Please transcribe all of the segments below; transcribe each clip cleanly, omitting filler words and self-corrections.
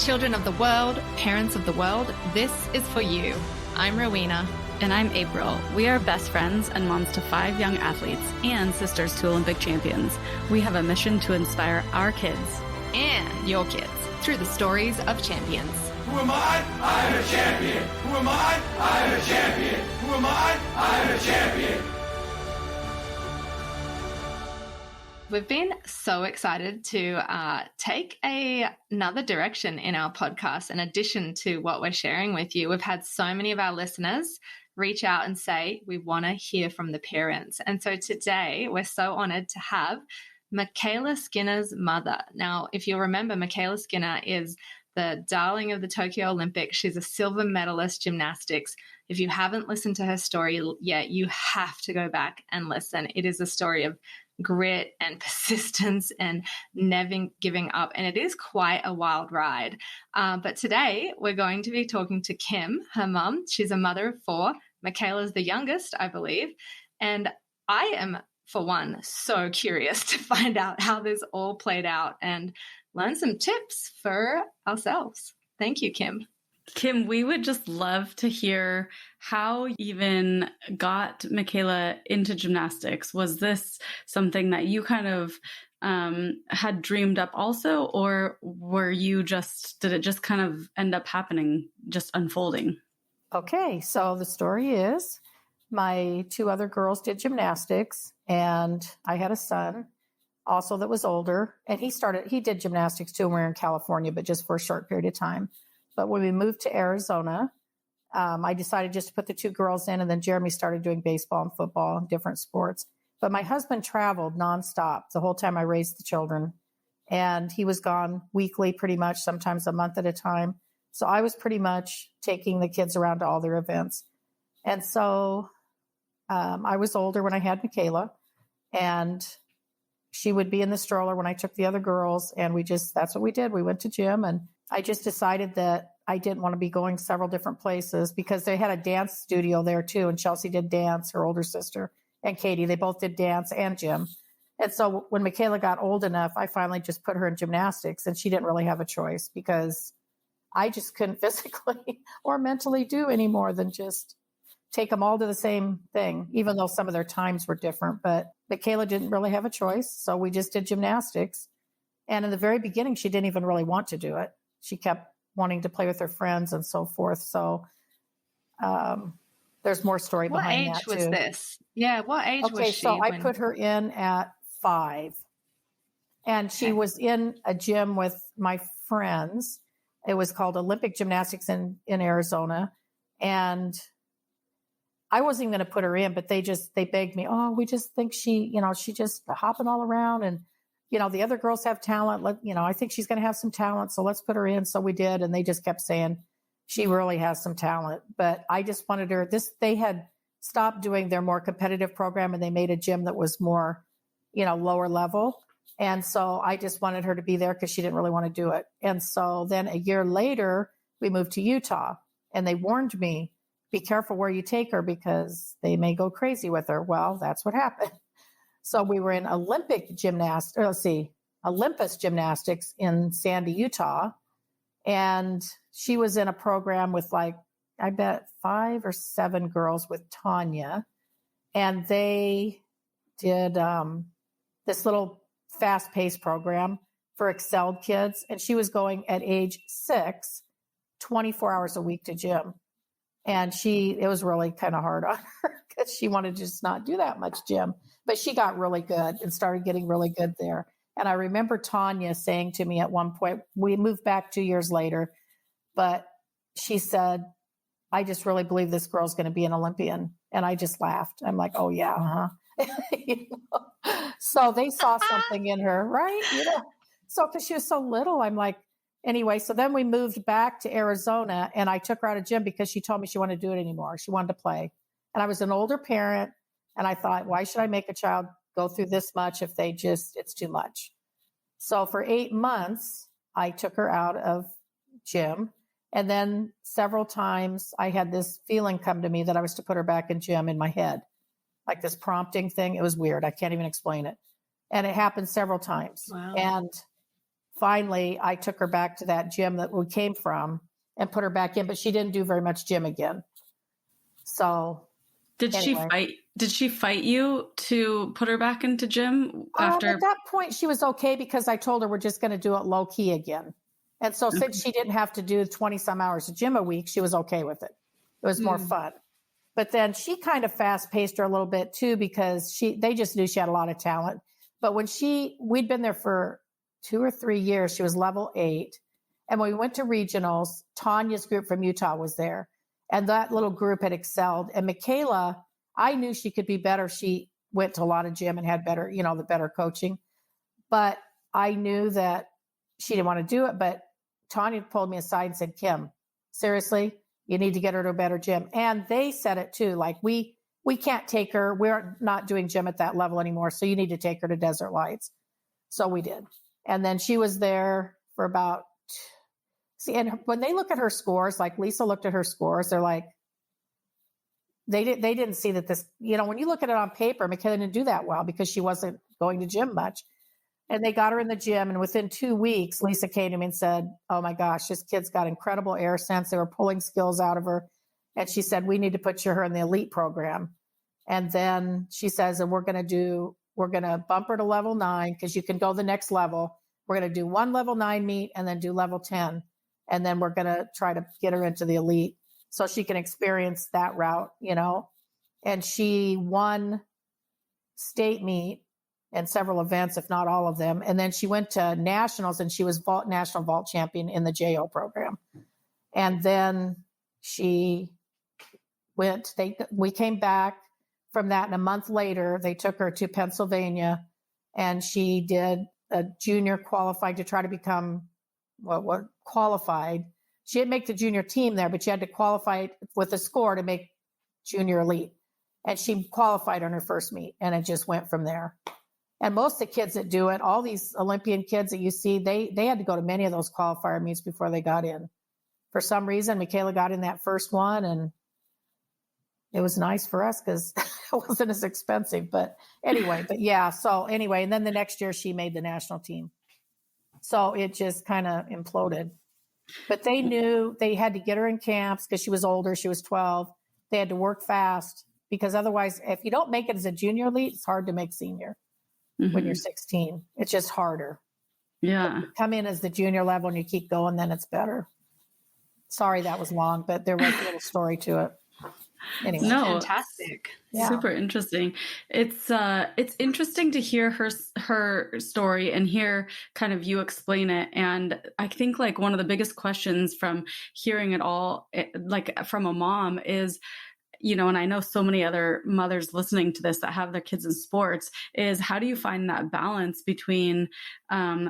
Children of the world, parents of the world, this is for you. I'm Rowena. And I'm April. We are best friends and moms to 5 young athletes and sisters to Olympic champions. We have a mission to inspire our kids and your kids through the stories of champions. Who am I? I'm a champion. Who am I? I'm a champion. Who am I? I'm a champion. We've been so excited to take another direction in our podcast in addition to what we're sharing with you. We've had so many of our listeners reach out and say, we want to hear from the parents. And so today we're so honored to have Michaela Skinner's mother. Now, if you'll remember, Michaela Skinner is the darling of the Tokyo Olympics. She's a silver medalist gymnastics. If you haven't listened to her story yet, you have to go back and listen. It is a story of grit and persistence and never giving up. And it is quite a wild ride. But today we're going to be talking to Kim, her mom. She's a mother of 4. Michaela's the youngest, I believe. And I am, for one, so curious to find out how this all played out and learn some tips for ourselves. Thank you, Kim. Kim, we would just love to hear how you even got Michaela into gymnastics. Was this something that you kind of had dreamed up also, or did it just kind of end up happening, just unfolding? Okay, so the story is my 2 other girls did gymnastics, and I had a son also that was older, and he did gymnastics too when we were in California, but just for a short period of time. But when we moved to Arizona, I decided just to put the 2 girls in, and then Jeremy started doing baseball and football and different sports. But my husband traveled nonstop the whole time I raised the children, and he was gone weekly pretty much, sometimes a month at a time. So I was pretty much taking the kids around to all their events. And so I was older when I had Michaela, and she would be in the stroller when I took the other girls, and that's what we did. We went to gym, and I just decided that I didn't want to be going several different places because they had a dance studio there too. And Chelsea did dance, her older sister, and Katie, they both did dance and gym. And so when Michaela got old enough, I finally just put her in gymnastics, and she didn't really have a choice because I just couldn't physically or mentally do any more than just take them all to the same thing, even though some of their times were different. But Michaela didn't really have a choice. So we just did gymnastics. And in the very beginning, she didn't even really want to do it. She kept wanting to play with her friends and so forth. So there's more story behind that too. What age was this? Yeah, what age was she? Okay, so I put her in at 5. And she was in a gym with my friends. It was called Olympic Gymnastics in Arizona. And I wasn't even going to put her in, but they begged me, oh, we just think she just hopping all around, and the other girls have talent. I think she's going to have some talent, so let's put her in. So we did, and they just kept saying she really has some talent. But I just wanted her. They had stopped doing their more competitive program, and they made a gym that was more, lower level. And so I just wanted her to be there because she didn't really want to do it. And so then a year later, we moved to Utah, and they warned me, be careful where you take her because they may go crazy with her. Well, that's what happened. So we were in Olympus Gymnastics in Sandy, Utah. And she was in a program with I bet 5 or 7 girls with Tanya. And they did this little fast-paced program for excelled kids. And she was going at age 6, 24 hours a week to gym. And it was really kind of hard on her because she wanted to just not do that much gym. But she got really good and started getting really good there. And I remember Tanya saying to me at one point, we moved back 2 years later, but she said, I just really believe this girl's going to be an Olympian. And I just laughed. I'm like, oh, yeah, huh? So they saw something in her, right? So because she was so little, I'm like, anyway, so then we moved back to Arizona, and I took her out of gym because she told me she wanted to do it anymore. She wanted to play. And I was an older parent, and I thought, why should I make a child go through this much if it's too much? So for 8 months, I took her out of gym. And then several times I had this feeling come to me that I was to put her back in gym in my head, like this prompting thing. It was weird. I can't even explain it. And it happened several times. Wow. And finally I took her back to that gym that we came from and put her back in, but she didn't do very much gym again. So Did she fight you to put her back into gym after? At that point, she was okay because I told her we're just going to do it low key again. And so since she didn't have to do 20 some hours of gym a week, she was okay with it. It was more fun. But then she kind of fast paced her a little bit too, because they just knew she had a lot of talent. But when we'd been there for 2 or 3 years, she was level 8. And when we went to regionals, Tanya's group from Utah was there. And that little group had excelled. And Michaela, I knew she could be better. She went to a lot of gym and had better, the better coaching. But I knew that she didn't want to do it. But Tanya pulled me aside and said, Kim, seriously, you need to get her to a better gym. And they said it too, like we can't take her. We're not doing gym at that level anymore. So you need to take her to Desert Lights. So we did. And then she was there for about, and when they look at her scores, like Lisa looked at her scores, they're like, they didn't see that this, when you look at it on paper, Michaela didn't do that well because she wasn't going to gym much. And they got her in the gym. And within 2 weeks, Lisa came to me and said, oh my gosh, this kid's got incredible air sense. They were pulling skills out of her. And she said, we need to put her in the elite program. And then she says, and we're going to bump her to level 9 because you can go the next level. We're going to do 1 level 9 meet and then do level 10. And then we're going to try to get her into the elite so she can experience that route, And she won state meet and several events, if not all of them. And then she went to nationals and she was national vault champion in the JO program. And then we came back from that. And a month later, they took her to Pennsylvania and she did a junior qualified to try to become what qualified. She didn't make the junior team there, but she had to qualify with a score to make junior elite. And she qualified on her first meet and it just went from there. And most of the kids that do it, all these Olympian kids that you see, they had to go to many of those qualifier meets before they got in. For some reason, Michaela got in that first one and it was nice for us because it wasn't as expensive. But anyway, and then the next year she made the national team. So it just kind of imploded. But they knew they had to get her in camps because she was older. She was 12. They had to work fast because otherwise, if you don't make it as a junior elite, it's hard to make senior when you're 16. It's just harder. Yeah. If you come in as the junior level and you keep going, then it's better. Sorry that was long, but there was a little story to it. Anyway. No, fantastic. Yeah. Super interesting. It's interesting to hear her story and hear kind of you explain it. And I think like one of the biggest questions from hearing it all, like from a mom is, and I know so many other mothers listening to this that have their kids in sports, is how do you find that balance between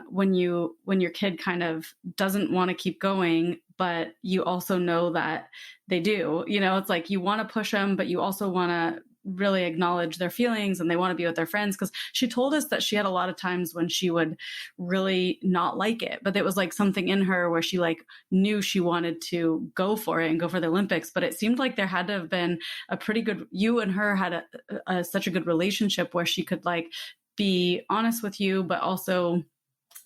when your kid kind of doesn't want to keep going, but you also know that they do, it's like you want to push them, but you also want to really acknowledge their feelings and they want to be with their friends. Because she told us that she had a lot of times when she would really not like it, but it was like something in her where she like knew she wanted to go for it and go for the Olympics. But it seemed like there had to have been a pretty good, you and her had such a good relationship where she could like be honest with you, but also,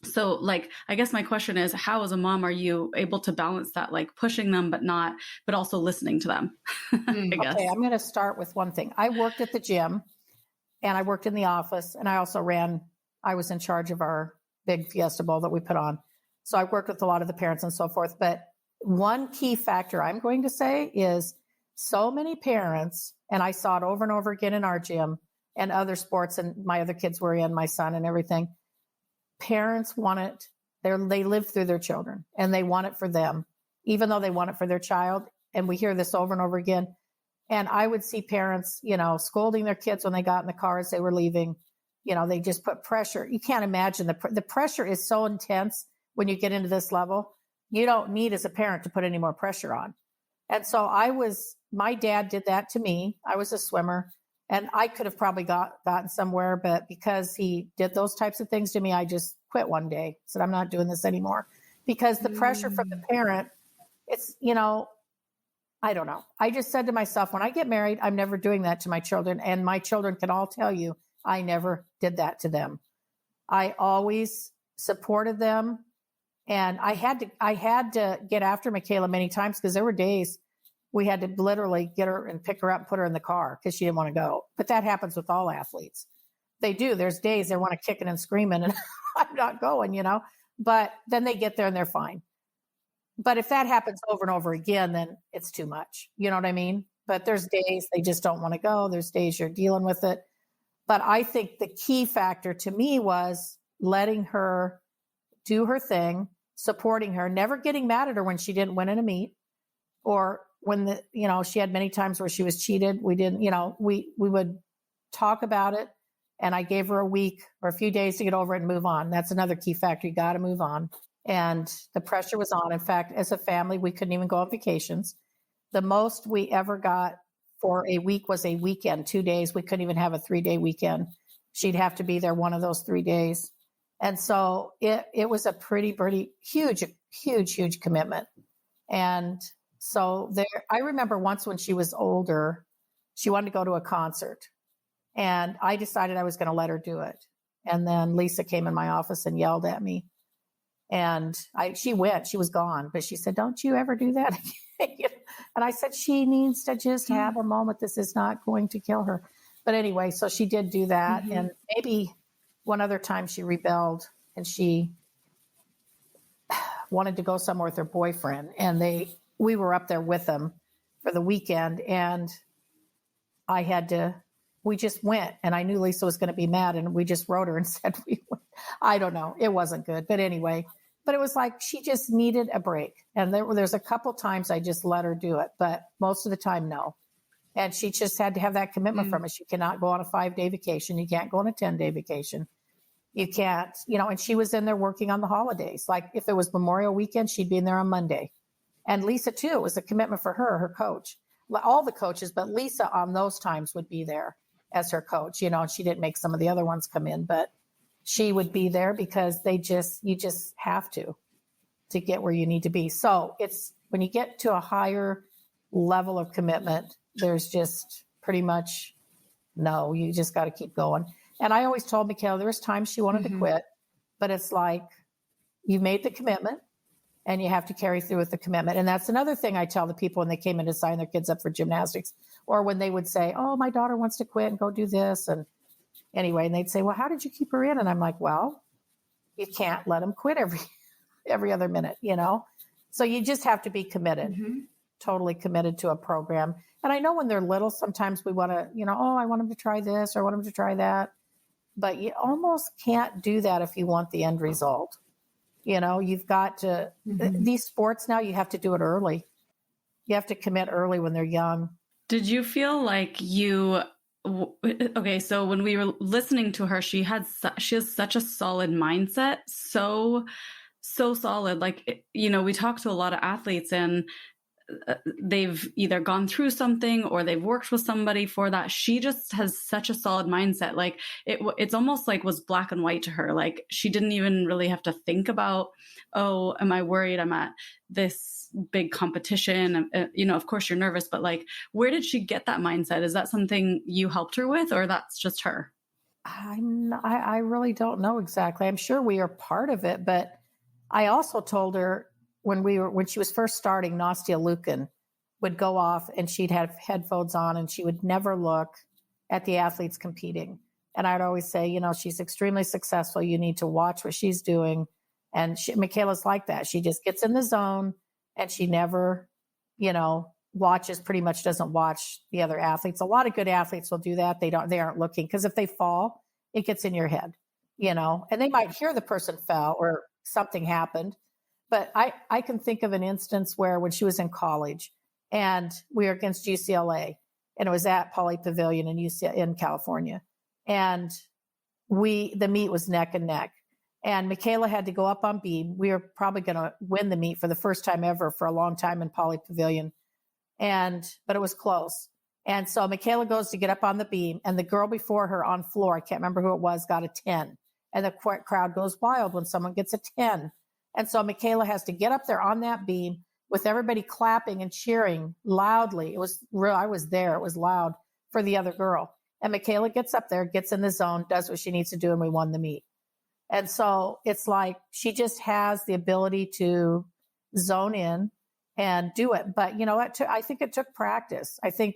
so like, I guess my question is, how as a mom are you able to balance that, like pushing them, but also listening to them? I guess. Okay, I'm going to start with one thing. I worked at the gym and I worked in the office and I also I was in charge of our big Fiesta Bowl that we put on. So I worked with a lot of the parents and so forth. But one key factor I'm going to say is so many parents, and I saw it over and over again in our gym and other sports and my other kids were in, my son and everything. Parents want it. They live through their children and they want it for them, even though they want it for their child. And we hear this over and over again. And I would see parents, scolding their kids when they got in the car as they were leaving. They just put pressure. You can't imagine the pressure is so intense when you get into this level. You don't need as a parent to put any more pressure on. And so my dad did that to me. I was a swimmer. And I could have probably gotten somewhere, but because he did those types of things to me, I just quit one day. Said, I'm not doing this anymore. Because the pressure from the parent, it's, I don't know. I just said to myself, when I get married, I'm never doing that to my children. And my children can all tell you, I never did that to them. I always supported them. And I had to get after Michaela many times because there were days we had to literally get her and pick her up and put her in the car because she didn't want to go. But that happens with all athletes. They do. There's days they want to kick it and screaming and I'm not going, you know, but then they get there and they're fine. But if that happens over and over again, then it's too much. You know what I mean? But there's days they just don't want to go. There's days you're dealing with it. But I think the key factor to me was letting her do her thing, supporting her, never getting mad at her when she didn't win in a meet or when she had many times where she was cheated. We didn't, we would talk about it. And I gave her a week or a few days to get over it and move on. That's another key factor. You got to move on. And the pressure was on. In fact, as a family, we couldn't even go on vacations. The most we ever got for a week was a weekend, 2 days. We couldn't even have a 3-day weekend. She'd have to be there one of those 3 days. And so it was a pretty huge commitment. And so I remember once when she was older, she wanted to go to a concert. And I decided I was going to let her do it. And then Lisa came in my office and yelled at me. And she went, she was gone, but she said, don't you ever do that again. And I said, she needs to just have a moment. This is not going to kill her. But anyway, so she did do that. Mm-hmm. And maybe one other time she rebelled and she wanted to go somewhere with her boyfriend. And we were up there with them for the weekend. And we just went, and I knew Lisa was going to be mad, and we just wrote her and said we went. I don't know. It wasn't good. But anyway, it was like she just needed a break. And there's a couple times I just let her do it, but most of the time, no. And she just had to have that commitment from us. You cannot go on a 5-day vacation. You can't go on a 10-day vacation. You can't, and she was in there working on the holidays. Like if it was Memorial Weekend, she'd be in there on Monday. And Lisa, too, it was a commitment for her coach. All the coaches, but Lisa on those times would be there as her coach, and she didn't make some of the other ones come in, but she would be there because you just have to get where you need to be. So it's when you get to a higher level of commitment, there's just pretty much no, you just got to keep going. And I always told Michaela, there was times she wanted to quit, but it's like you made the commitment and you have to carry through with the commitment. And that's another thing I tell the people when they came in to sign their kids up for gymnastics, or when they would say, oh, my daughter wants to quit and go do this. And anyway, and they'd say, well, how did you keep her in? And I'm like, well, you can't let them quit every other minute, So you just have to be committed, totally committed to a program. And I know when they're little, sometimes we want to, I want them to try this or I want them to try that. But you almost can't do that if you want the end result. You've got to, these sports now, you have to do it early. You have to commit early when they're young. Did you feel like so when we were listening to her, she has such a solid mindset. So solid. Like, we talk to a lot of athletes and they've either gone through something or they've worked with somebody for that. She just has such a solid mindset. Like it's almost like was black and white to her. Like she didn't even really have to think about, oh, am I worried I'm at this big competition? Of course you're nervous, but like, where did she get that mindset? Is that something you helped her with, or that's just her? I really don't know exactly. I'm sure we are part of it, but I also told her, when she was first starting, Nastia Lukin would go off and she'd have headphones on and she would never look at the athletes competing. And I'd always say, she's extremely successful. You need to watch what she's doing. And Michaela's like that. She just gets in the zone and she never, watches, pretty much doesn't watch the other athletes. A lot of good athletes will do that. They aren't looking, because if they fall, it gets in your head, and they might hear the person fell or something happened. But I can think of an instance where when she was in college and we were against UCLA and it was at Pauley Pavilion in California. And the meet was neck and neck. And Michaela had to go up on beam. We were probably going to win the meet for the first time ever for a long time in Pauley Pavilion. But it was close. And so Michaela goes to get up on the beam and the girl before her on floor, I can't remember who it was, got a 10. And the crowd goes wild when someone gets a 10. And so Michaela has to get up there on that beam with everybody clapping and cheering loudly. It was real. I was there. It was loud for the other girl. And Michaela gets up there, gets in the zone, does what she needs to do, and we won the meet. And so it's like she just has the ability to zone in and do it. But, you know, I think it took practice. I think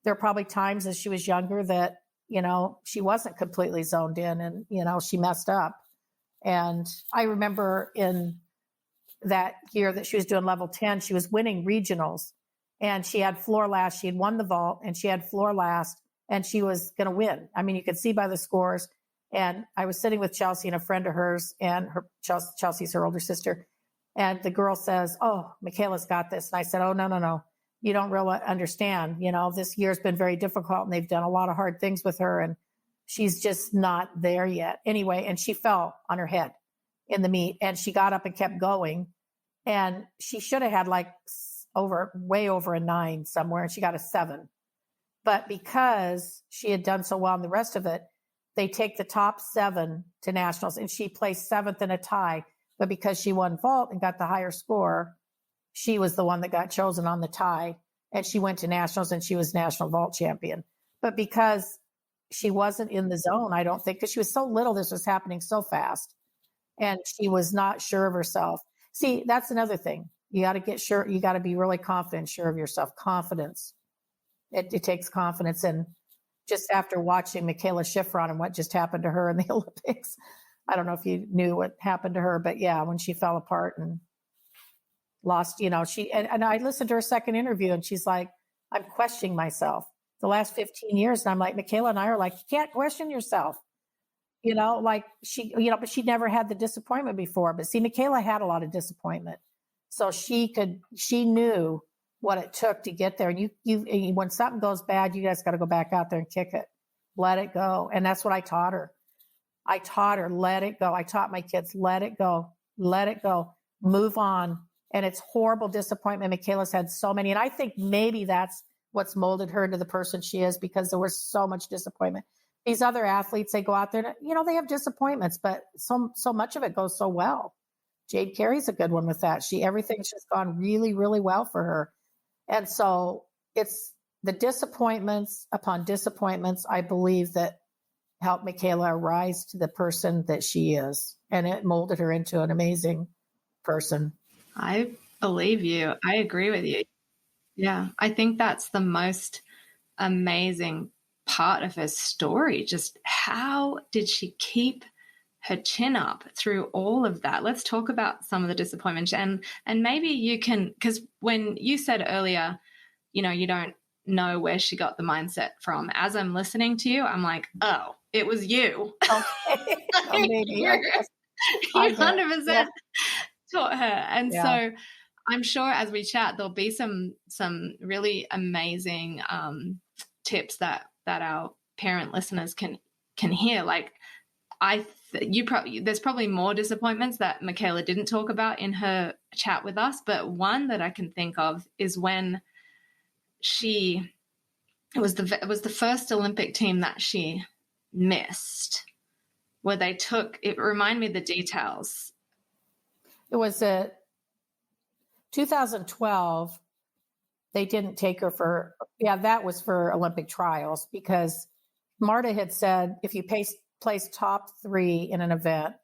there are probably times as she was younger that, you know, she wasn't completely zoned in and, you know, she messed up. And I remember in that year that she was doing level 10, she was winning regionals and she had floor last. She had won the vault and she had floor last and she was going to win. I mean, you could see by the scores. And I was sitting with Chelsea and a friend of hers, and Chelsea's her older sister. And the girl says, "Oh, Michaela's got this." And I said, "Oh, no. You don't really understand. You know, this year's been very difficult and they've done a lot of hard things with her and she's just not there yet." Anyway, and she fell on her head in the meet and she got up and kept going. And she should have had like way over a 9 somewhere, and she got a 7. But because she had done so well in the rest of it, they take the top 7 to nationals, and she placed 7th in a tie. But because she won vault and got the higher score, she was the one that got chosen on the tie, and she went to nationals and she was national vault champion. But because she wasn't in the zone, I don't think, because she was so little, this was happening so fast, and she was not sure of herself. See, that's another thing. You got to get sure. You got to be really confident, sure of yourself. Confidence. It takes confidence. And just after watching Michaela Schifrin and what just happened to her in the Olympics, I don't know if you knew what happened to her, but yeah, when she fell apart and lost, you know, and I listened to her second interview and she's like, "I'm questioning myself the last 15 years. And I'm like, Michaela and I are like, you can't question yourself. You know, like she, you know, but she never had the disappointment before. But see, Michaela had a lot of disappointment. So she knew what it took to get there. And you, when something goes bad, you guys got to go back out there and kick it, let it go. And that's what I taught her. Let it go. I taught my kids, let it go, move on. And it's horrible disappointment. Michaela's had so many. And I think maybe that's what's molded her into the person she is, because there was so much disappointment. These other athletes, they go out there, you know, they have disappointments, but so much of it goes so well. Jade Carey's a good one with that. Everything's just gone really, really well for her. And so it's the disappointments upon disappointments, I believe, that helped Michaela rise to the person that she is. And it molded her into an amazing person. I believe you. I agree with you. Yeah. I think that's the most amazing part of her story. Just how did she keep her chin up through all of that? Let's talk about some of the disappointments, and maybe you can, because when you said earlier, you know, you don't know where she got the mindset from. As I'm listening to you, I'm like, oh, it was you. Okay. Maybe. You 100% taught her. And so I'm sure as we chat, there'll be some really amazing tips that our parent listeners can hear. Like there's probably more disappointments that Michaela didn't talk about in her chat with us, but one that I can think of is when it was the first Olympic team that she missed, where they took, it remind me of the details. It was 2012. They didn't take her that was for Olympic trials, because Marta had said, if you place top 3 in an event,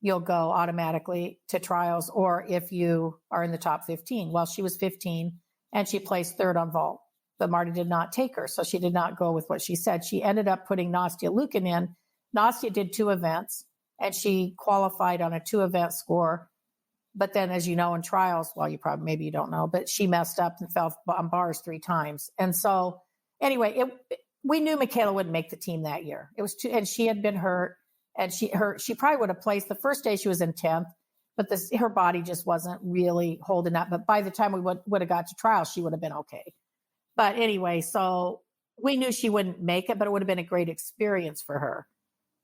you'll go automatically to trials, or if you are in the top 15. Well, she was 15 and she placed 3rd on vault, but Marta did not take her. So she did not go with what she said. She ended up putting Nastya Lukin in. Nastya did 2 events and she qualified on a 2-event score. But then, as you know, in trials, well, maybe you don't know, but she messed up and fell on bars 3 times. And so anyway, we knew Michaela wouldn't make the team that year. It was and she had been hurt, and she probably would have placed the first day. She was in 10th, but her body just wasn't really holding up. But by the time we would have got to trials, she would have been okay. But anyway, so we knew she wouldn't make it, but it would have been a great experience for her,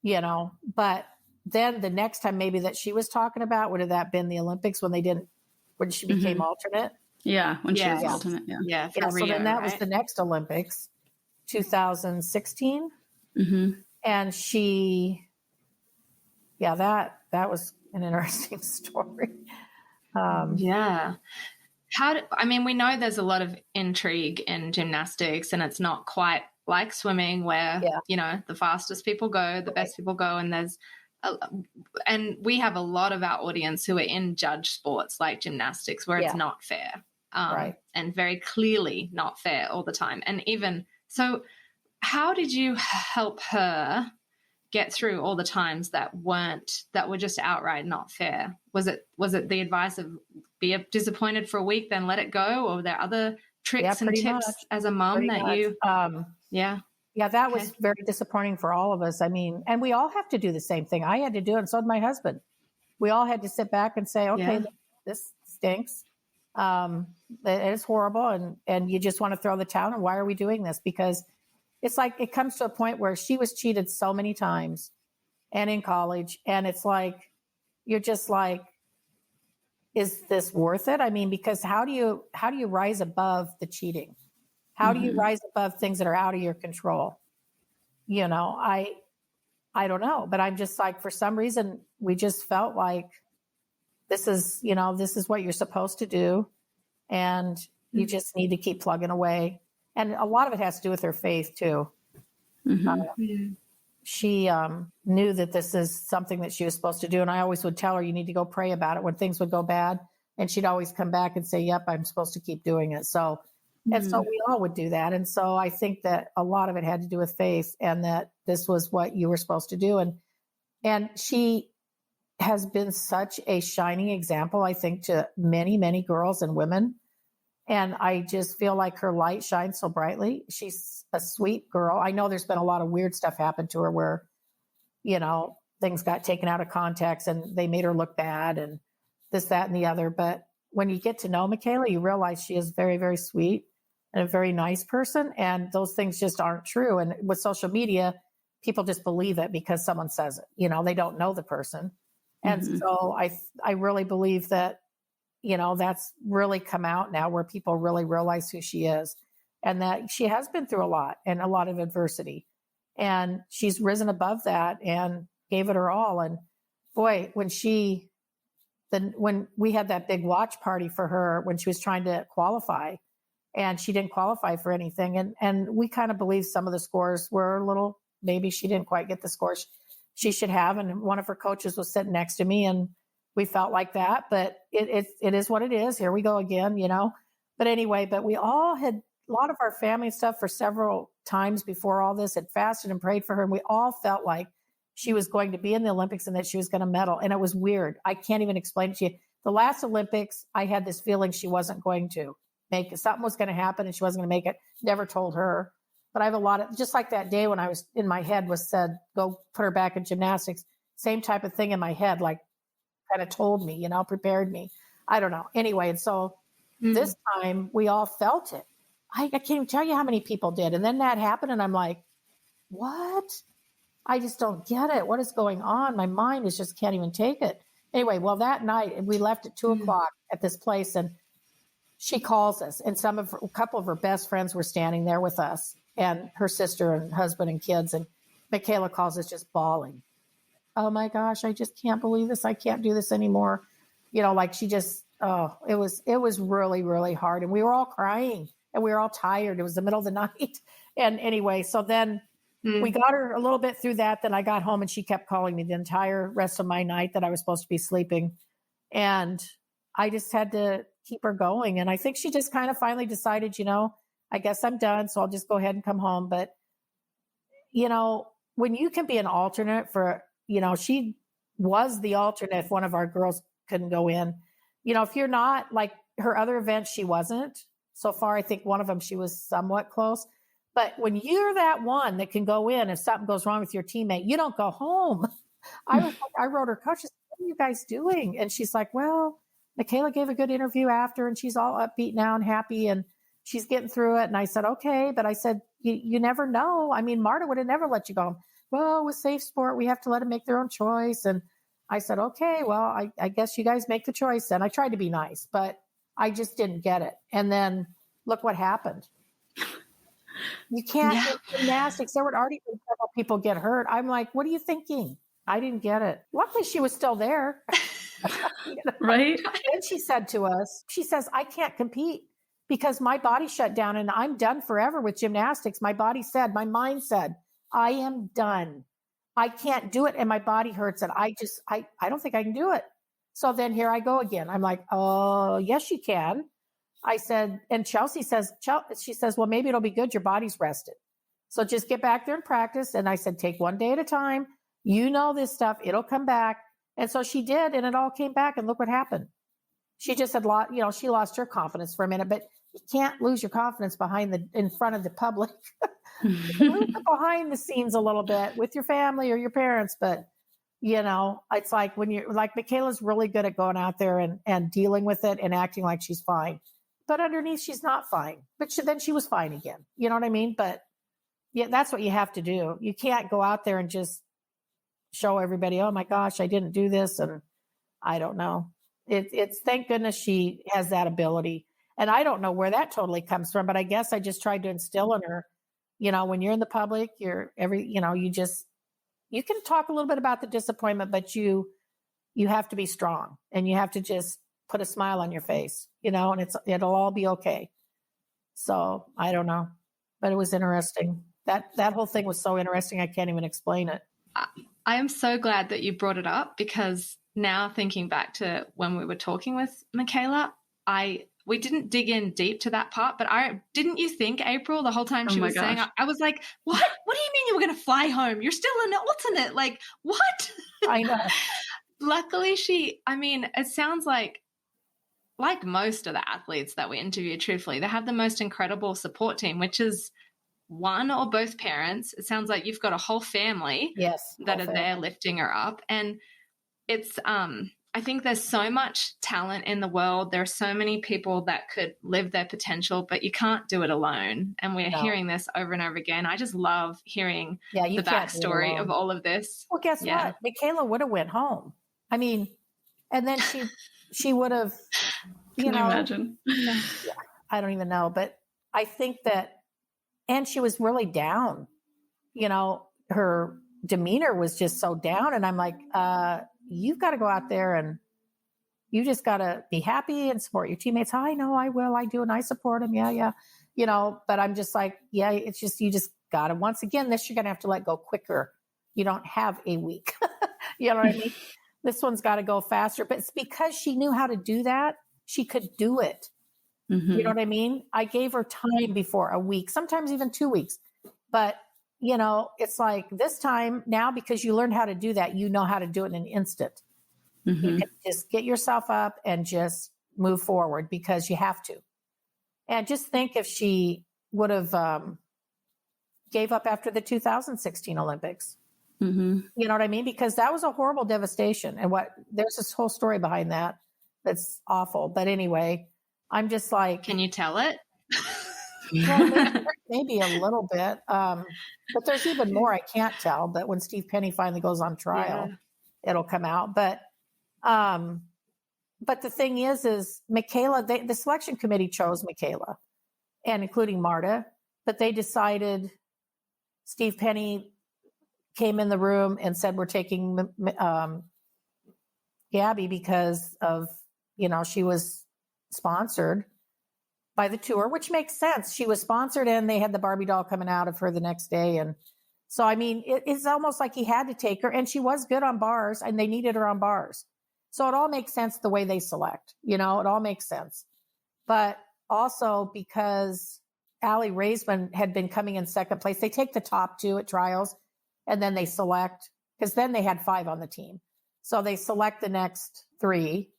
you know. But then the next time maybe that she was talking about, would have that been the Olympics when she became alternate? Yeah, when she was alternate. Yeah. So then that was the next Olympics, 2016. Mm-hmm. And she, that was an interesting story. We know there's a lot of intrigue in gymnastics, and it's not quite like swimming where, you know, the fastest people go, the best people go, and there's and we have a lot of our audience who are in judge sports like gymnastics where it's not fair, and very clearly not fair all the time. And even so, how did you help her get through all the times that were just outright not fair? Was it the advice of be disappointed for a week, then let it go? Or were there other tricks and tips as a mom that you, Yeah, that was very disappointing for all of us. I mean, and we all have to do the same thing. I had to do it, and so did my husband. We all had to sit back and say, okay, this stinks. It is horrible. And you just want to throw the towel. And why are we doing this? Because it's like, it comes to a point where she was cheated so many times and in college. And it's like, you're just like, is this worth it? I mean, because how do you rise above the cheating? How do you rise above things that are out of your control? You know, I don't know, but I'm just like, for some reason, we just felt like this is what you're supposed to do. And you just need to keep plugging away. And a lot of it has to do with her faith too. She knew that this is something that she was supposed to do. And I always would tell her, you need to go pray about it when things would go bad. And she'd always come back and say, yep, I'm supposed to keep doing it. So, and so we all would do that. And so I think that a lot of it had to do with faith and that this was what you were supposed to do. And she has been such a shining example, I think, to many, many girls and women. And I just feel like her light shines so brightly. She's a sweet girl. I know there's been a lot of weird stuff happen to her where, you know, things got taken out of context and they made her look bad and this, that, and the other. But when you get to know Michaela, you realize she is very, very sweet and a very nice person. And those things just aren't true. And with social media, people just believe it because someone says it. You know, they don't know the person. And so I really believe that, you know, that's really come out now where people really realize who she is and that she has been through a lot and a lot of adversity. And she's risen above that and gave it her all. And boy, when we had that big watch party for her when she was trying to qualify and she didn't qualify for anything. And we kind of believe some of the scores were a little, maybe she didn't quite get the scores she should have. And one of her coaches was sitting next to me and we felt like that, but it is what it is. Here we go again, you know? But anyway, but we all had a lot of our family and stuff for several times before all this had fasted and prayed for her. And we all felt like she was going to be in the Olympics and that she was going to medal. And it was weird. I can't even explain it to you. The last Olympics, I had this feeling she wasn't going to make it. Something was going to happen and she wasn't going to make it. Never told her. But I have a lot of, just like that day when I was in my head was said, go put her back in gymnastics. Same type of thing in my head, like kind of told me, you know, prepared me. I don't know. Anyway, and so this time we all felt it. I can't even tell you how many people did. And then that happened and I'm like, what? I just don't get it. What is going on? My mind is just can't even take it. Anyway, well, that night we left at 2:00 at this place and she calls us and a couple of her best friends were standing there with us and her sister and husband and kids. And Michaela calls us just bawling. Oh my gosh, I just can't believe this. I can't do this anymore. You know, like she just, it was really, really hard. And we were all crying and we were all tired. It was the middle of the night. And anyway, so then we got her a little bit through that. Then I got home and she kept calling me the entire rest of my night that I was supposed to be sleeping. And I just had to keep her going. And I think she just kind of finally decided, you know, I guess I'm done. So I'll just go ahead and come home. But, you know, when you can be an alternate for, you know, she was the alternate if one of our girls couldn't go in. You know, if you're not like her other events, she wasn't. So far, I think one of them, she was somewhat close. But when you're that one that can go in, if something goes wrong with your teammate, you don't go home. I wrote her coach, what are you guys doing? And she's like, well, Michaela gave a good interview after and she's all upbeat now and happy and she's getting through it. And I said, okay. But I said, you never know. I mean, Marta would have never let you go home. Well, with safe sport, we have to let them make their own choice. And I said, okay, well, I guess you guys make the choice. And I tried to be nice, but I just didn't get it. And then look what happened. You can't do gymnastics. There would already been several people get hurt. I'm like, what are you thinking? I didn't get it. Luckily, she was still there. You know? Right. And she said to us, she says, I can't compete because my body shut down and I'm done forever with gymnastics. My mind said, I am done. I can't do it. And my body hurts. And I don't think I can do it. So then here I go again. I'm like, oh, yes, you can. I said, and Chelsea says, she says, well, maybe it'll be good. Your body's rested. So just get back there and practice. And I said, take one day at a time. You know this stuff. It'll come back. And so she did. And it all came back. And look what happened. She just had she lost her confidence for a minute, but you can't lose your confidence in front of the public. You can lose it behind the scenes a little bit with your family or your parents. But, it's like when you're like, Michaela's really good at going out there and dealing with it and acting like she's fine. But underneath, she's not fine. But then she was fine again. You know what I mean? But yeah, that's what you have to do. You can't go out there and just show everybody, oh my gosh, I didn't do this. And I don't know. It's thank goodness she has that ability. And I don't know where that totally comes from, but I guess I just tried to instill in her, when you're in the public, you can talk a little bit about the disappointment, but you have to be strong and you have to just put a smile on your face, and it'll all be okay. So I don't know, but it was interesting. That whole thing was so interesting. I can't even explain it. I am so glad that you brought it up, because now thinking back to when we were talking with Michaela, we didn't dig in deep to that part, but didn't you think, April, the whole time she was saying, I was like, what do you mean you were going to fly home? You're still an alternate. Like, what? I know. Luckily it sounds like most of the athletes that we interviewed, truthfully, they have the most incredible support team, which is one or both parents. It sounds like you've got a whole family that are there lifting her up. And it's, I think there's so much talent in the world. There are so many people that could live their potential, but you can't do it alone. And we're hearing this over and over again. I just love hearing the backstory of all of this. Well, guess what? Michaela would have went home. And then she would have, Can you imagine? I don't even know, but I think that, and she was really down, her demeanor was just so down. And I'm like, you've got to go out there and you just got to be happy and support your teammates. I know I will. I do. And I support them. Yeah. But I'm just like, it's just, you just got to, once again, this, you're going to have to let go quicker. You don't have a week. You know what I mean? This one's got to go faster, but it's because she knew how to do that. She could do it. Mm-hmm. You know what I mean? I gave her time before, a week, sometimes even 2 weeks, but it's like this time now, because you learned how to do that, you know how to do it in an instant. Mm-hmm. You can just get yourself up and just move forward because you have to. And just think if she would have gave up after the 2016 Olympics. Mm-hmm. You know what I mean? Because that was a horrible devastation. And there's this whole story behind that that's awful. But anyway, I'm just like... Can you tell it? Well, maybe a little bit. But there's even more I can't tell. But when Steve Penny finally goes on trial, it'll come out. But the thing is Michaela, the selection committee chose Michaela, and including Marta, but they decided Steve Penny came in the room and said, we're taking Gabby because of, she was sponsored by the tour, which makes sense. She was sponsored and they had the Barbie doll coming out of her the next day. And so, it's almost like he had to take her, and she was good on bars and they needed her on bars. So it all makes sense the way they select, it all makes sense. But also because Allie Raisman had been coming in second place, they take the top two at trials and then they select, because then they had 5 on the team. So they select the next 3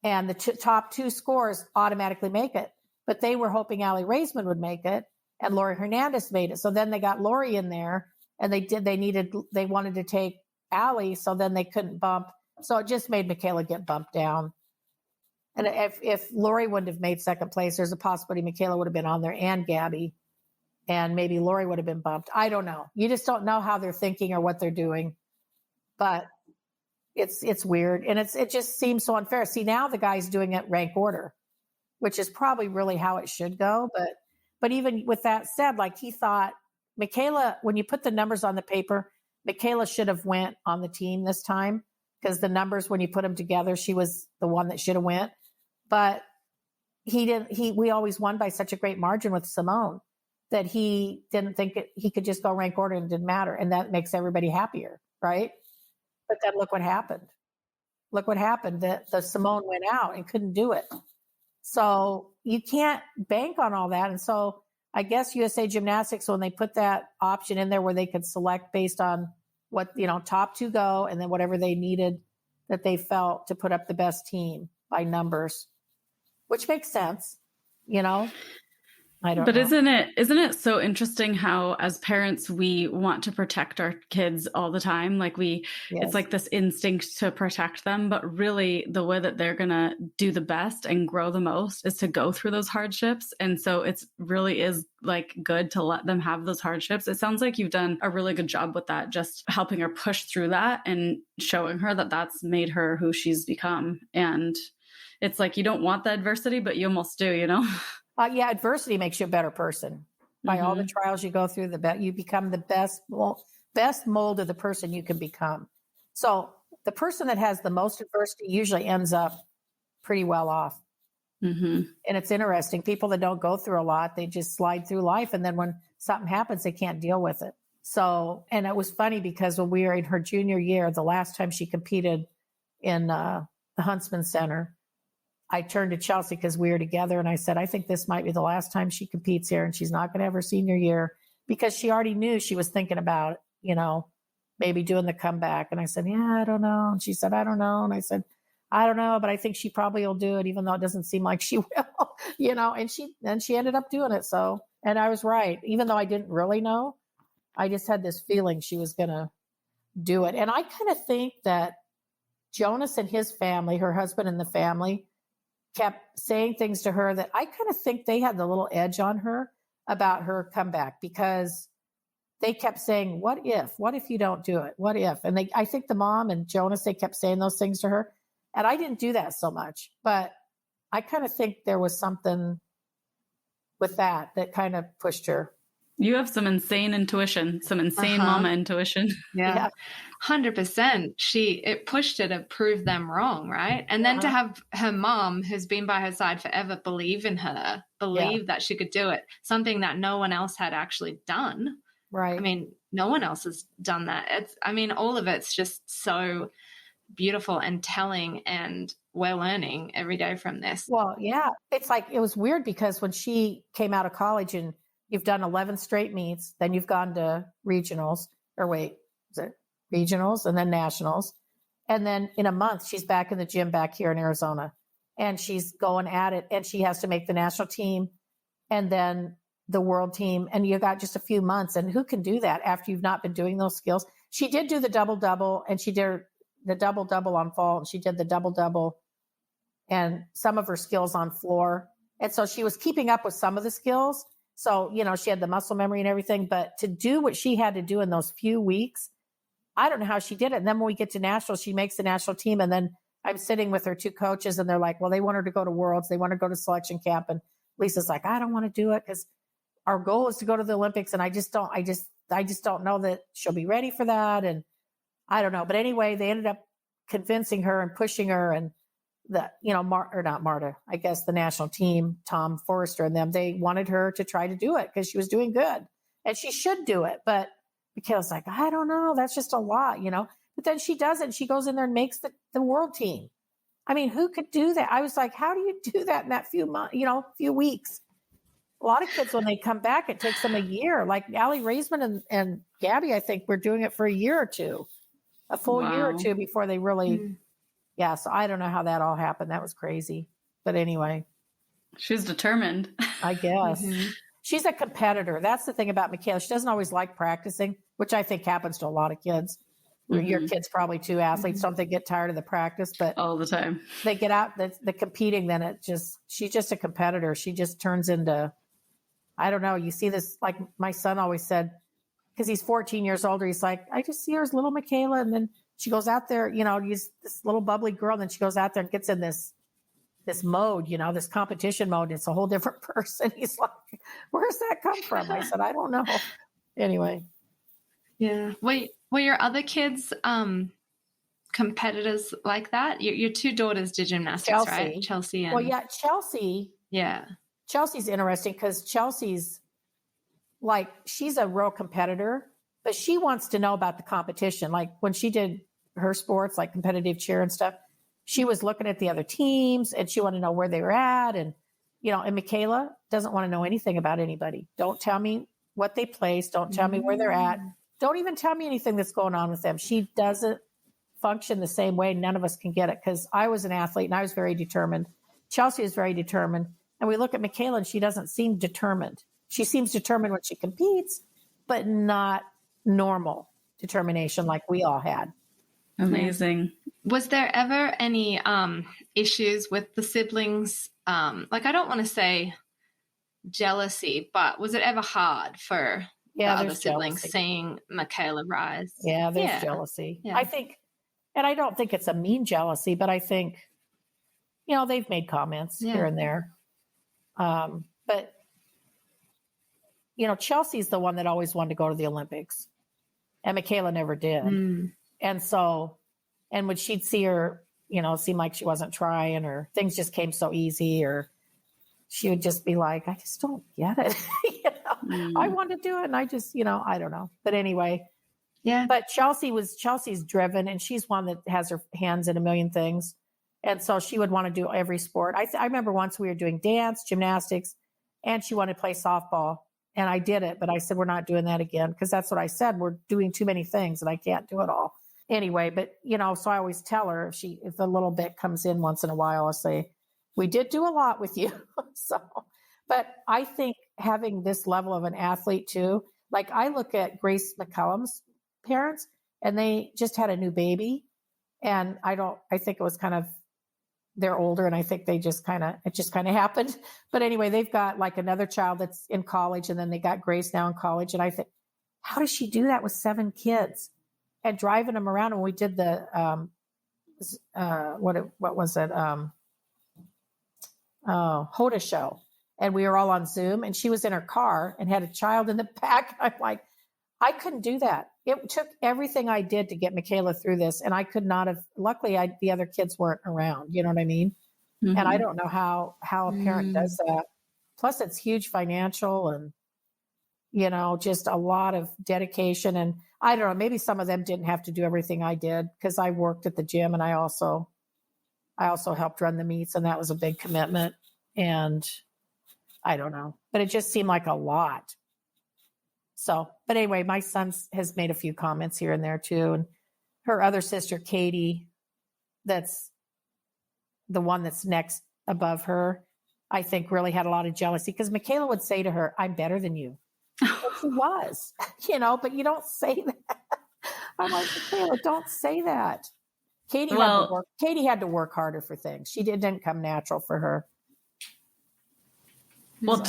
and the top 2 scores automatically make it. But they were hoping Allie Raisman would make it, and Lori Hernandez made it. So then they got Lori in there, and they wanted to take Allie, so then they couldn't bump. So it just made Michaela get bumped down. And if Lori wouldn't have made second place, there's a possibility Michaela would have been on there and Gabby, and maybe Lori would have been bumped. I don't know. You just don't know how they're thinking or what they're doing. But it's weird, and it just seems so unfair. See, now the guy's doing it rank order, which is probably really how it should go. But even with that said, like, he thought Michaela, when you put the numbers on the paper, Michaela should have went on the team this time, because the numbers, when you put them together, she was the one that should have went. But he didn't. We always won by such a great margin with Simone. that he didn't think he could just go rank order and it didn't matter. And that makes everybody happier, right? But then look what happened. Look what happened. The Simone went out and couldn't do it. So you can't bank on all that. And so I guess USA Gymnastics, when they put that option in there where they could select based on what, top 2 go and then whatever they needed that they felt to put up the best team by numbers, which makes sense, I don't know. Isn't it so interesting how as parents we want to protect our kids all the time? Like it's like this instinct to protect them, but really the way that they're going to do the best and grow the most is to go through those hardships. And so it's really is like good to let them have those hardships. It sounds like you've done a really good job with that, just helping her push through that and showing her that that's made her who she's become. And it's like, you don't want the adversity, but you almost do, Adversity makes you a better person. By all the trials you go through, you become the best mold of the person you can become. So the person that has the most adversity usually ends up pretty well off. And it's interesting. People that don't go through a lot, they just slide through life. And then when something happens, they can't deal with it. So, and it was funny because when we were in her junior year, the last time she competed in the Huntsman Center, I turned to Chelsea because we were together and I said, I think this might be the last time she competes here and she's not going to have her senior year, because she already knew she was thinking about, maybe doing the comeback. And I said, yeah, I don't know. And she said, I don't know. And I said, I don't know, but I think she probably will do it, even though it doesn't seem like she will, and she ended up doing it. So, and I was right. Even though I didn't really know, I just had this feeling she was going to do it. And I kind of think that Jonas and his family, her husband and the family, kept saying things to her that I kind of think they had the little edge on her about her comeback, because they kept saying, what if you don't do it? What if? And I think the mom and Jonas, they kept saying those things to her. And I didn't do that so much, but I kind of think there was something with that kind of pushed her. You have some insane intuition, some insane mama intuition. Yeah. 100%. It pushed her to prove them wrong, right? And then to have her mom, who's been by her side forever, believe in her, that she could do it, something that no one else had actually done. Right. I mean, no one else has done that. All of it's just so beautiful and telling, and we're learning every day from this. Well, yeah. It's like, it was weird because when she came out of college and you've done 11 straight meets, then you've gone to regionals, regionals and then nationals. And then in a month, she's back in the gym back here in Arizona, and she's going at it, and she has to make the national team and then the world team. And you got just a few months. And who can do that after you've not been doing those skills? She did do the double-double, and she did the double-double on vault, and she did the double-double and some of her skills on floor. And so she was keeping up with some of the skills. So, she had the muscle memory and everything, but to do what she had to do in those few weeks, I don't know how she did it. And then when we get to nationals, she makes the national team. And then I'm sitting with her 2 coaches, and they're like, well, they want her to go to worlds. They want her to go to selection camp. And Lisa's like, I don't want to do it because our goal is to go to the Olympics. And I just don't know that she'll be ready for that. And I don't know. But anyway, they ended up convincing her and pushing her, and not Marta, I guess the national team, Tom Forrester and them, they wanted her to try to do it because she was doing good and she should do it. But Michaela's like, I don't know. That's just a lot, but then she does it. She goes in there and makes the world team. I mean, who could do that? I was like, how do you do that in that few months, few weeks? A lot of kids, when they come back, it takes them a year. Like Allie Raisman and Gabby, I think, were doing it for a year or two, a full year or two before they really, yeah. So I don't know how that all happened. That was crazy. But anyway. She's determined. I guess. She's a competitor. That's the thing about Michaela. She doesn't always like practicing, which I think happens to a lot of kids. Your kids probably too, athletes, don't they get tired of the practice? But all the time. They get out the competing, then she's just a competitor. She just turns into, I don't know. You see this, like my son always said, because he's 14 years older, he's like, I just see her as little Michaela. And then she goes out there, this little bubbly girl. And then she goes out there and gets in this mode, this competition mode. It's a whole different person. He's like, where's that come from? I said, I don't know. Anyway. Yeah. Were your other kids competitors like that? Your 2 daughters did gymnastics, right? Chelsea and... Well, yeah, Chelsea. Yeah. Chelsea's interesting because Chelsea's like, she's a real competitor, but she wants to know about the competition. Like when she did her sports, like competitive cheer and stuff, she was looking at the other teams and she wanted to know where they were at. And, and Michaela doesn't want to know anything about anybody. Don't tell me what they placed. Don't tell me where they're at. Don't even tell me anything that's going on with them. She doesn't function the same way. None of us can get it, because I was an athlete and I was very determined. Chelsea is very determined. And we look at Michaela and she doesn't seem determined. She seems determined when she competes, but not normal determination like we all had. Amazing. Was there ever any issues with the siblings? Like, I don't want to say jealousy, but was it ever hard for the other siblings seeing Michaela rise? Yeah, there's jealousy. Yeah. I think, and I don't think it's a mean jealousy, but I think, they've made comments here and there. But, Chelsea's the one that always wanted to go to the Olympics, and Michaela never did. And so, and when she'd see her, seem like she wasn't trying, or things just came so easy, or she would just be like, I just don't get it. I want to do it. And I just, I don't know. But anyway, but Chelsea's driven, and she's one that has her hands in a million things. And so she would want to do every sport. I remember once we were doing dance, gymnastics, and she wanted to play softball. And I did it, but I said, we're not doing that again, because that's what I said. We're doing too many things and I can't do it all. Anyway, but, so I always tell her, if a little bit comes in once in a while, I'll say, we did do a lot with you. But I think having this level of an athlete too, like I look at Grace McCallum's parents, and they just had a new baby. And I think it was they're older, and I think it just kind of happened. But anyway, they've got like another child that's in college, and then they got Grace now in college. And I think, how does she do that with 7 kids and driving them around? And we did the, what was it? Hoda show. And we were all on Zoom, and she was in her car and had a child in the back. I'm like, I couldn't do that. It took everything I did to get Michaela through this. And I could not have, luckily the other kids weren't around, you know what I mean? And I don't know how a parent does that. Plus it's huge financial and, just a lot of dedication. And I don't know, maybe some of them didn't have to do everything I did, because I worked at the gym, and I also helped run the meets, and that was a big commitment. And I don't know, but it just seemed like a lot. So, but anyway, my son has made a few comments here and there too. And her other sister, Katie, that's the one that's next above her, I think really had a lot of jealousy, because Michaela would say to her, I'm better than you. And she was, but you don't say that. I'm like, Michaela, don't say that. Katie had to work harder for things. It didn't come natural for her. Well,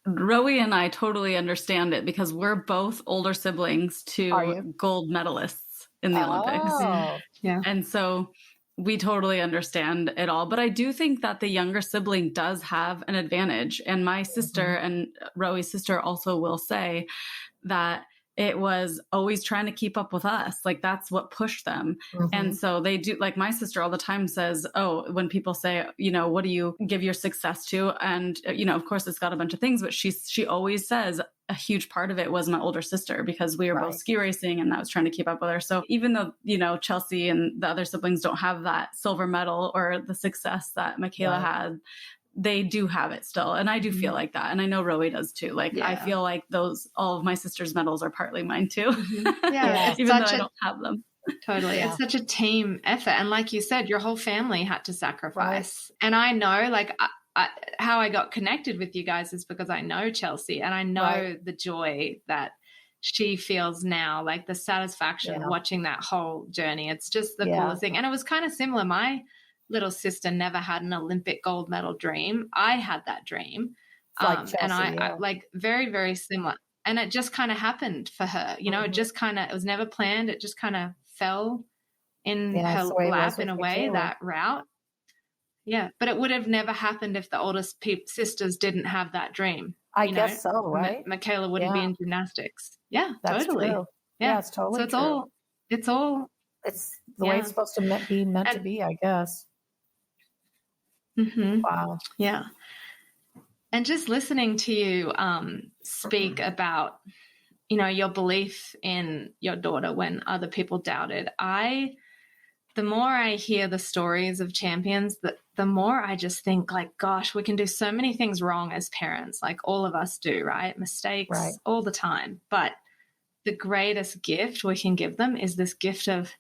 Rowie and I totally understand it, because we're both older siblings to gold medalists in the Olympics. Yeah. And so we totally understand it all. But I do think that the younger sibling does have an advantage. And my sister and Rowie's sister also will say that it was always trying to keep up with us. Like that's what pushed them. And so they do, like my sister all the time says, oh, when people say, what do you give your success to? And, of course it's got a bunch of things, but she always says a huge part of it was my older sister, because we were both ski racing and I was trying to keep up with her. So even though, Chelsea and the other siblings don't have that silver medal or the success that Michaela had, they do have it still. And I do feel like that. And I know Rowie does too. Like, I feel like all of my sister's medals are partly mine too. Even though I don't have them. Totally. Yeah. It's such a team effort. And like you said, your whole family had to sacrifice. And I know how I got connected with you guys is because I know Chelsea, and I know the joy that she feels now, like the satisfaction of watching that whole journey. It's just the coolest thing. And it was kind of similar. My little sister never had an Olympic gold medal dream. I had that dream. Chelsea, and I like very, very similar. And it just kind of happened for her. It just it was never planned. It just kind of fell in her lap in a way, that route. Yeah. But it would have never happened if the oldest sisters didn't have that dream. I guess so, right? Michaela wouldn't be in gymnastics. Yeah, that's totally. True. Yeah, it's totally true. It's the way it's supposed to be meant to be, I guess. Wow. Yeah. And just listening to you speak about, your belief in your daughter when other people doubted, the more I hear the stories of champions, the more I just think like, gosh, we can do so many things wrong as parents, like all of us do, right? Mistakes all the time. But the greatest gift we can give them is this gift of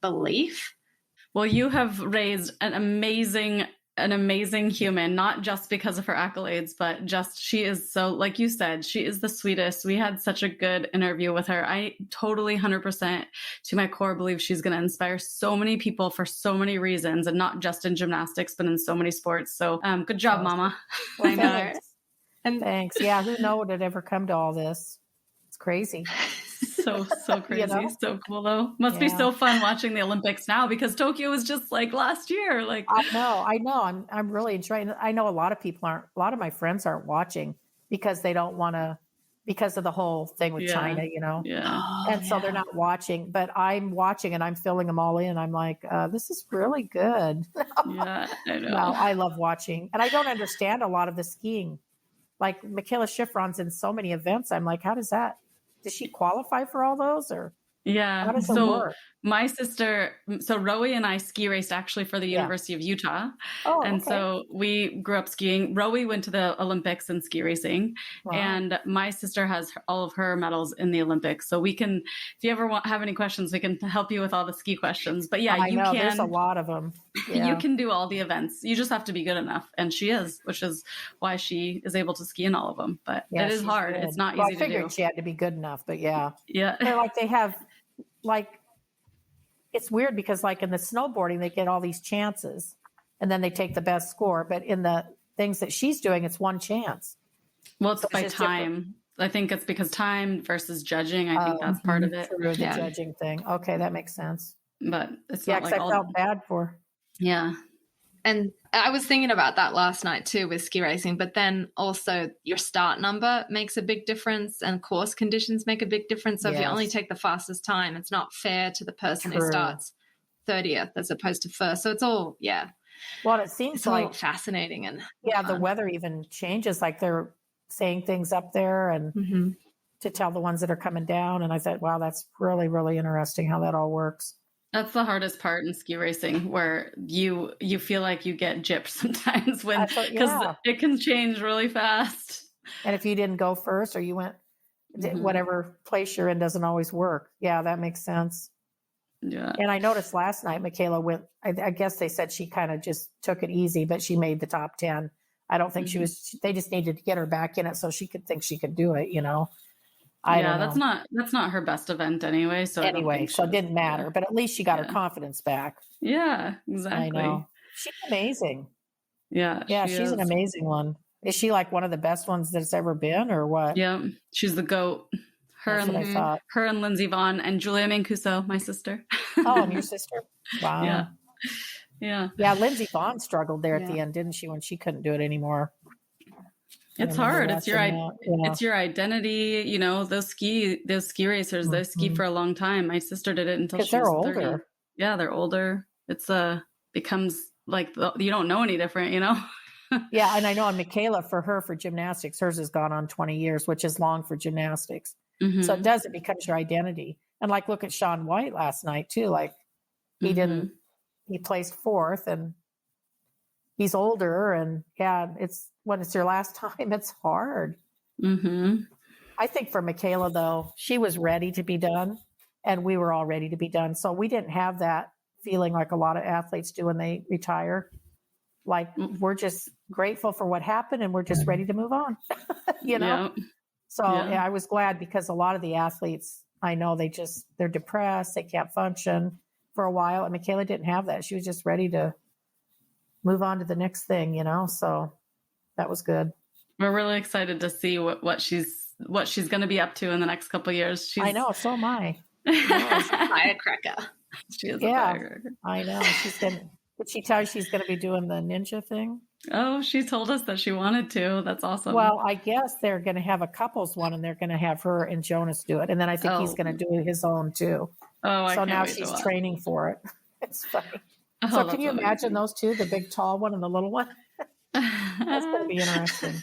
belief. Well, you have raised an amazing human, not just because of her accolades, but just she is so, like you said, she is the sweetest. We had such a good interview with her. I totally 100% to my core believe she's going to inspire so many people for so many reasons, and not just in gymnastics, but in so many sports. So good job, Mama. Well, thanks. And thanks. Yeah. Who knew it would ever come to all this? It's crazy. So crazy. So cool though. Must be so fun watching the Olympics now, because Tokyo was just like last year. Like I know. I'm really enjoying it. I know a lot of my friends aren't watching because they don't want to, because of the whole thing with China, and so they're not watching, but I'm watching and I'm filling them all in. I'm like, this is really good. Yeah, I know. No, I love watching, and I don't understand a lot of the skiing. Like Michaela Schifrin's in so many events. I'm like, does she qualify for all those, or how does it work? My sister, Rowie and I ski raced actually for the University of Utah. Oh, and okay. so we grew up skiing. Rowie went to the Olympics in ski racing. Wow. And my sister has all of her medals in the Olympics. So we can, if you ever have any questions, we can help you with all the ski questions. But there's a lot of them. Yeah. You can do all the events. You just have to be good enough. And she is, which is why she is able to ski in all of them. But it is hard. Good. It's not I easy to do. figured she had to be good enough, but yeah. Yeah. Like they have, like, it's weird because like in the snowboarding, they get all these chances and then they take the best score. But in the things that she's doing, it's one chance. Well, it's by time. Different. I think it's because time versus judging. I think that's part of it. True, the judging thing. Okay, that makes sense. But it's not like I felt bad for her. Yeah. And I was thinking about that last night too with ski racing, but then also your start number makes a big difference and course conditions make a big difference. So if you only take the fastest time, it's not fair to the person who starts 30th as opposed to first. So it's all, Well, it seems all fascinating. And the weather even changes. Like they're saying things up there and to tell the ones that are coming down. And I thought, wow, that's really, really interesting how that all works. That's the hardest part in ski racing, where you feel like you get gypped sometimes because it can change really fast. And if you didn't go first or you went, whatever place you're in doesn't always work. Yeah, that makes sense. Yeah. And I noticed last night, Michaela went, I guess they said she kind of just took it easy, but she made the top 10. I don't think they just needed to get her back in it so she could think she could do it, I don't know. That's not her best event anyway. So it didn't matter, but at least she got her confidence back. Yeah, exactly. I know. She's amazing. Yeah. Yeah. She's an amazing one. Is she like one of the best ones that's ever been or what? Yeah. She's the GOAT. Her and Lindsey Vonn and Julia Mancuso, my sister. Oh, and your sister? Wow. Yeah. Yeah. Yeah. Lindsey Vonn struggled there at the end, didn't she, when she couldn't do it anymore? It's hard. It's your identity. Those ski racers, they ski for a long time. My sister did it until she was 30. Older. Yeah, they're older. It's becomes like you don't know any different, Yeah, and I know on Michaela, for gymnastics, hers has gone on 20 years, which is long for gymnastics. Mm-hmm. So it becomes your identity. And like, look at Shaun White last night too. Like he placed fourth and he's older, and when it's your last time, it's hard. Mm-hmm. I think for Michaela though, she was ready to be done and we were all ready to be done. So we didn't have that feeling like a lot of athletes do when they retire. Like we're just grateful for what happened and we're just ready to move on, Yeah. So I was glad because a lot of the athletes, I know they're depressed. They can't function for a while. And Michaela didn't have that. She was just ready to move on to the next thing, so that was good. We're really excited to see what she's going to be up to in the next couple of years. I know. So am I. Firecracker. She is a firecracker. I know. Did she tell you she's going to be doing the ninja thing? Oh, she told us that she wanted to. That's awesome. Well, I guess they're going to have a couples one and they're going to have her and Jonas do it. And then I think he's going to do his own too. Oh, so now she's training for it. It's funny. So can you imagine those two, the big tall one and the little one? That's going to be interesting.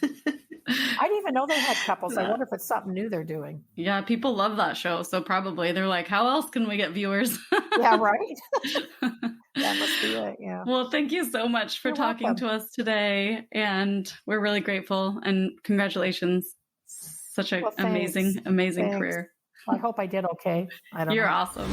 I didn't even know they had couples. I wonder if it's something new they're doing. Yeah, people love that show. So probably they're like, how else can we get viewers? Yeah, right? That must be it, yeah. Well, thank you so much for talking to us today. And we're really grateful. And congratulations. Such an amazing Thanks. career. I hope I did okay. I don't know. You're awesome.